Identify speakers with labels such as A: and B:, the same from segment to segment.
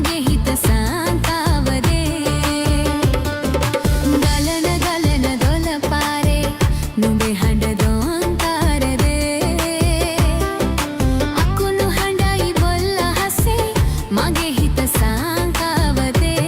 A: මගේ හිත සාන්තාවදේ ගලන ගලන දොළ පාරේ නුඹේ හඬ දෝංකාරදේ අකුණු හඬයි බොල්ල හසේ මගේ හිත සාන්තාවදේ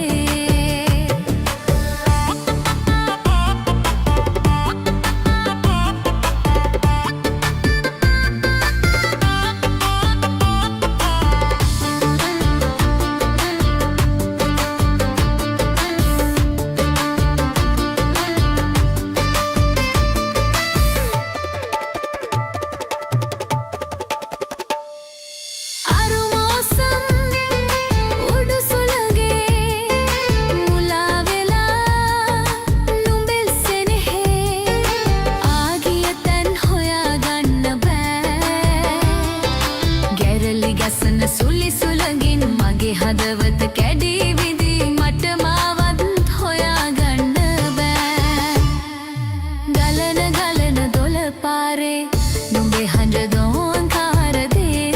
A: සුලි සුලගින් මගේ හදවත කැඩී විදී මට මාවත් හොයාගන්න බෑ ගලන ගලන දොළ පාරේ නුඹේ හඬ දෝංකාරදේ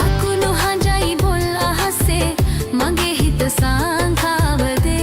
A: අකුණු හඬයි බොල් අහසේ මගේ හිත සාංකාවදේ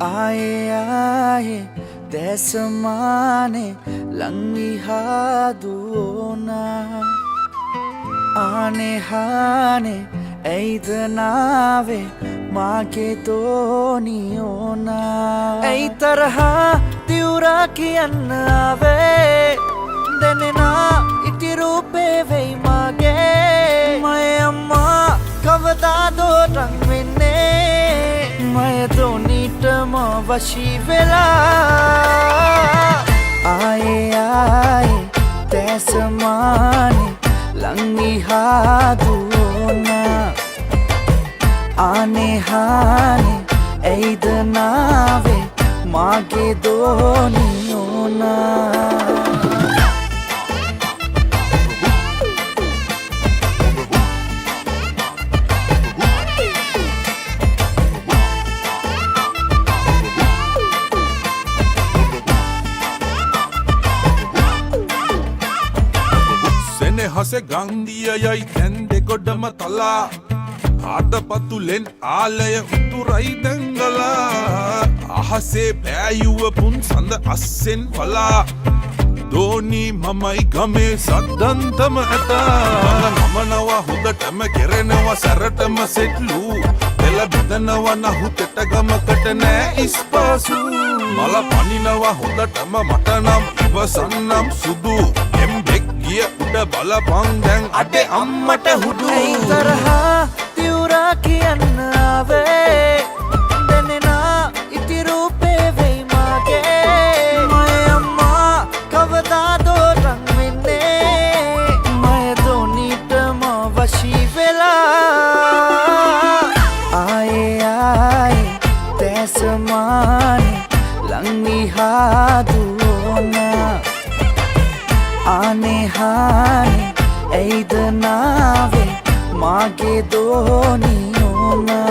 B: आए आए देसमाने लंगी हादूना आने हाने ऐदनावे माँ के दोनियोना ऐ तरह तिउरा की अन्नावे देना इति रूपे वे मागे मैं अम्मा कवदा दो रंग विने मैं तो नीटम वशी वेला आए आए तैसमाने लंगी हादूना आने हाने ऐदनावे मागे दोनियोना
C: हसे गंदिया यई तेंदे गोडम तला ආදපතුලෙන් ආලය උතුරයි දංගලා අහසේ පෑයුව පුන් සඳ අස්සෙන් පලා දෝනි මමයි ගමේ සද්දන්තම ඇත නමනව හොඳටම කෙරෙනව සැරටම සෙට්ලු දෙල බෙදනව නහුතට ගමකට නෑ ඉස්පාසු මල පනිනව හොඳටම මට නම් ඉවසන්නම් සුදු එම්බෙක් ගිය උඩ බලපන් දැන් අඩේ අම්මට හුඩු
B: ඇයි තරහා තිවුරා කියන්න ආවේ දැනෙනා ඉති රූපේ වෙයි මගේ මය අම්මා කවදාදෝ රන් වෙන්නේ මය දොනිටම වශී වෙලා ආයේ තැසමානේ ලංවි හාදුවනා ආනේ හානේ ඇයිද නාවේ මාගේ දෝනියෝනා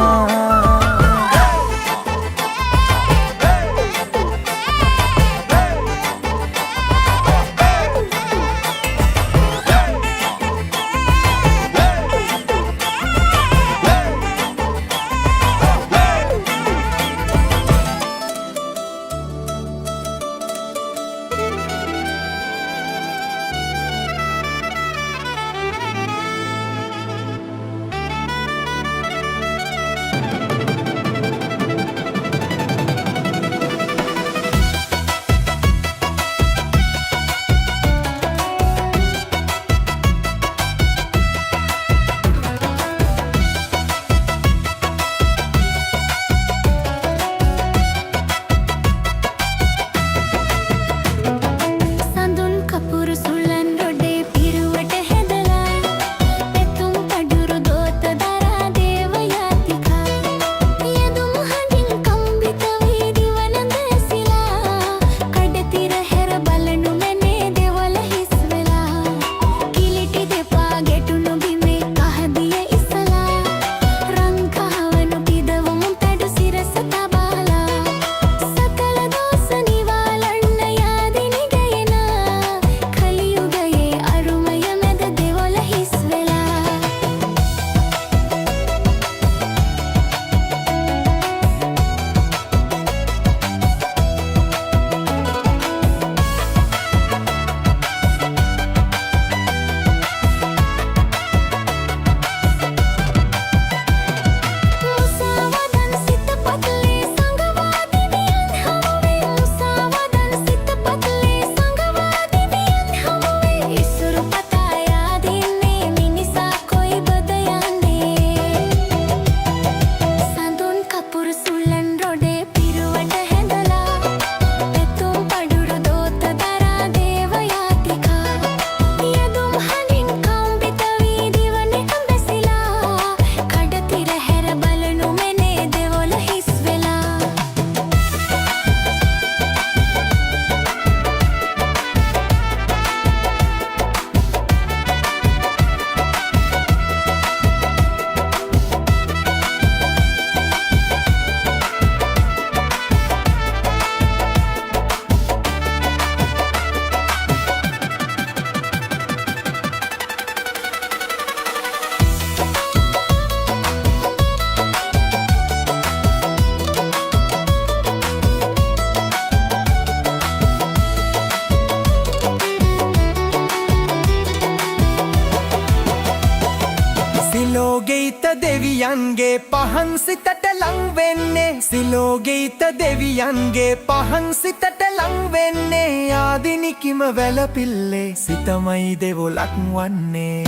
D: සිලෝගීත දෙවියන්ගේ පහන් සිතට ලං වෙන්නේ සිලෝගීත දෙවියන්ගේ පහන් සිතට ලං වෙන්නේ ආදිනිකිම වැලපිල්ලේ සිතමයි දෙවොලක් වන්නේ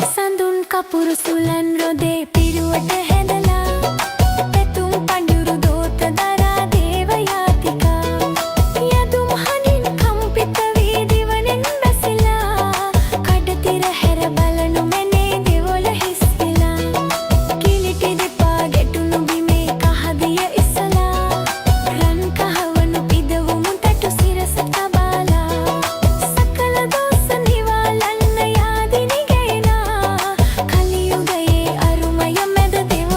A: සඳුන් කපුරු සුලන් රොදේ පිරුවට හැදලා පෙතුම් පඳුරු දෝත දරා දේව යාතිකා යදුම් හනින් කම්පිත වී දිවනෙන් බැසිලා කඩතිර හැර බලනු මැනේ දෙවොල හිස් වෙලා කිලිටි දෙපා ගැටුණු බිමේ කහදිය ඉසලා රන් කහවණු පිදවුමු තටු සිරස තබාලා සකල දෝස නිවාලන්න යාදිනි ගේනා කලියුගයේ අරුමය මැද දෙව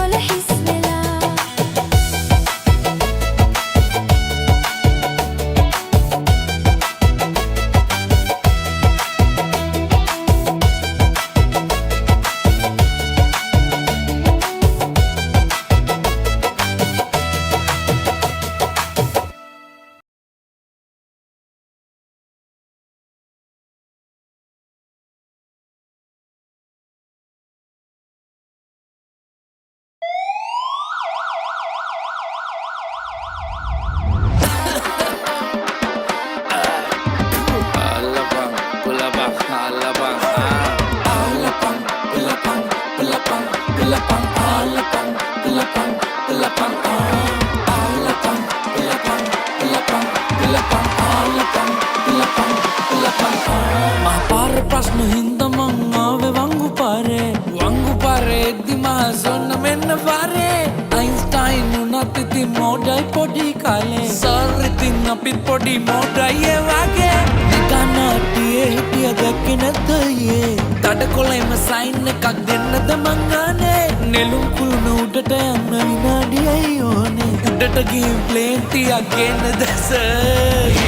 E: පාරේ අයින්ස්ටයින් උනත් ඉතින් මෝඩයි පොඩි කාලේ සර් ඉතින් අපිත් පොඩි මෝඩයි ඒ වගේ නිකන්ටියේ හිටිය දැක්කේ නැද්ද යේ තඩකොළෙම සයින් එකක් දෙන්නද මං ගානේ නෙළුම් කුළුණ උඩට යන්න විනාඩියයි ඕනේ උඩට ගිහින් ප්ලේන් ටිකක් ගෙන්නද sir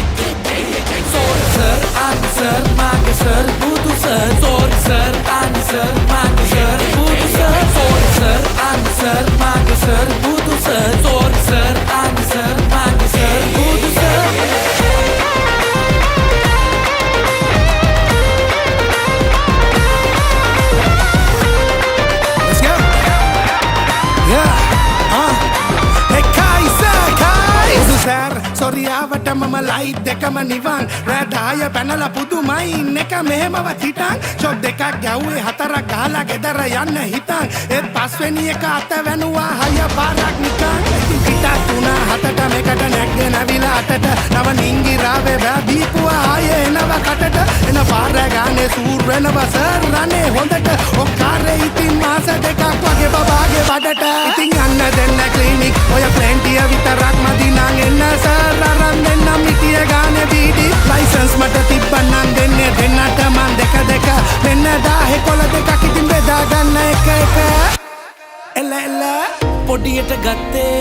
E: Sorry sir, I'm sir, mage sir, budu sir. Sorry sir, I'm sir, mage sir, budu sir. Sorry sir, I'm sir, mage sir, budu sir. Sorry sir, I'm sir, mage sir, budu sir.
C: Let's go. Yeah.
D: Hey Kaiser, Kaiser sir, sorry ආවට මම light දෙකම නිවන් රැඩාය පැනලා පුදුමයි ඉන්න එක මෙහෙමව හිටන් shot දෙකක් ගැව්වේ හතරක් ගහලා ගෙදර යන්න හිතන් ඒත් පස්වෙනි එක අත වැනුවා හය පාරක් නිකන් පිටත් තුනා හතට මේකට නැග්ගෙන ඇවිලා අතට නව නිංගිරාවේ බැදීපුවා ආයේ එනව කටට එන පාර ගානේ සූර් වෙනවා සර් රනේ හොඳට ඔක්කාරේ ඉතින් මාස දෙකක් වගේ බබාගේ බඩට ඉතින් යන්න දෙන්න ක්ලිනික් ඔය ප්ලැන්ටිය විතරක් මදි නං එන්න සර් අරන් දෙන්නම් මිටිය ගානේ බීඩි ලයිසන්ස් මට තිබ්බනම් දෙන්නේ දෙන්නට මන් දෙක දෙක මෙන්න 10 දෙකක් ඉතින් බෙදා ගන්න එක එක එල එල
E: පොඩියට ගත්තේ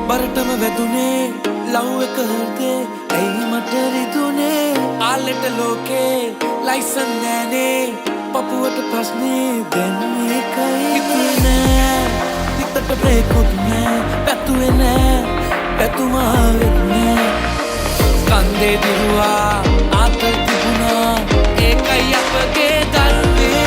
E: බරටම වැදුනේ ලව් එක හර්දේ ඇයි මට රිදුනේ ආලෙට ලෝකේ ලයිසන් නෑනේ පපුවට ප්‍රශ්නේ දෙන්නේ කයි ඉතුනේ පිටට බ්‍රේකුත් නෑ පැතුවේ නෑ පැතුමාවෙත් නෑ කන්දේ දිරුවා ආතල් තිබුණා ඒකයි අපගේ දල්වේ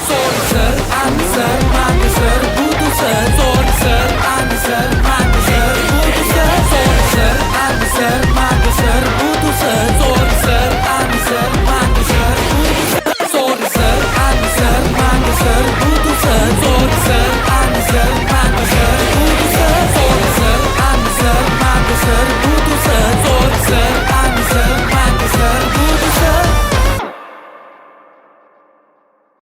E: Sorry sir, I'm sir, mage sir, budu sir. Sorry sir, I'm sir,